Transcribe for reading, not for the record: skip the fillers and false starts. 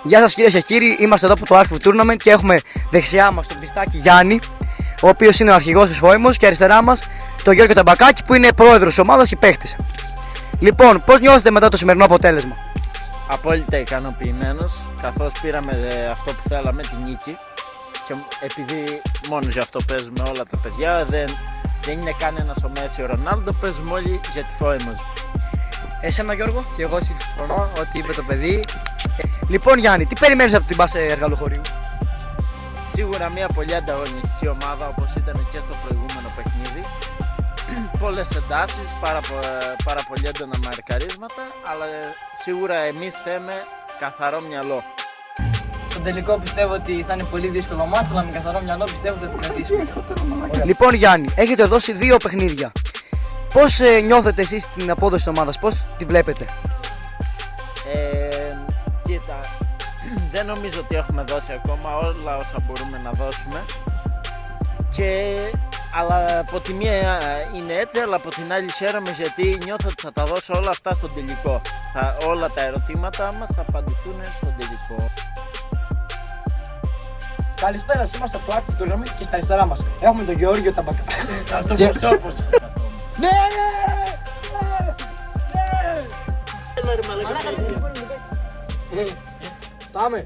Γεια σας κυρίες και κύριοι, είμαστε εδώ από το Artful Tournament και έχουμε δεξιά μας τον Πιστάκη Γιάννη, ο οποίος είναι ο αρχηγός της Φόημος, και αριστερά μας τον Γιώργο Ταμπακάκη που είναι πρόεδρος της ομάδας και παίχτης. Λοιπόν, πώς νιώθετε μετά το σημερινό αποτέλεσμα? Απόλυτα ικανοποιημένος, καθώς πήραμε αυτό που θέλαμε, την νίκη, και επειδή μόνο για αυτό παίζουμε όλα τα παιδιά, δεν είναι κανένας ο Μέση, ο Ρονάλντο, παίζουμε όλοι για τη Φόημος. Εσένα Γιώργο? Και εγώ συμφωνώ ότι είπε το παιδί. Λοιπόν Γιάννη, τι περιμένεις από την Πάσε Εργαλοχωρίου? Σίγουρα μια πολύ ανταγωνιστική ομάδα, όπως ήταν και στο προηγούμενο παιχνίδι. Πολλές εντάσεις, πάρα πολύ έντονα μαρκαρίσματα, αλλά σίγουρα εμείς θέμε καθαρό μυαλό. Στο τελικό πιστεύω ότι θα είναι πολύ δύσκολο μάτς, αλλά με καθαρό μυαλό πιστεύω ότι θα την κρατήσουμε. Λοιπόν Γιάννη, έχετε δώσει 2 παιχνίδια. Πώς νιώθετε εσείς την απόδοση της ομάδας, πώς τη βλέπετε? Κοίτα, δεν νομίζω ότι έχουμε δώσει ακόμα όλα όσα μπορούμε να δώσουμε, αλλά από τη μία είναι έτσι, αλλά από την άλλη χαίρομαι γιατί νιώθω ότι θα τα δώσω όλα αυτά στον τελικό. Όλα τα ερωτήματα μας θα απαντηθούν στον τελικό. Καλησπέρα σας, είμαστε από το Artful Tournament και στα αριστερά μας έχουμε τον Γιώργο Ταμπακάκη. Αυτό προσώπος. Ναι! Πάμε!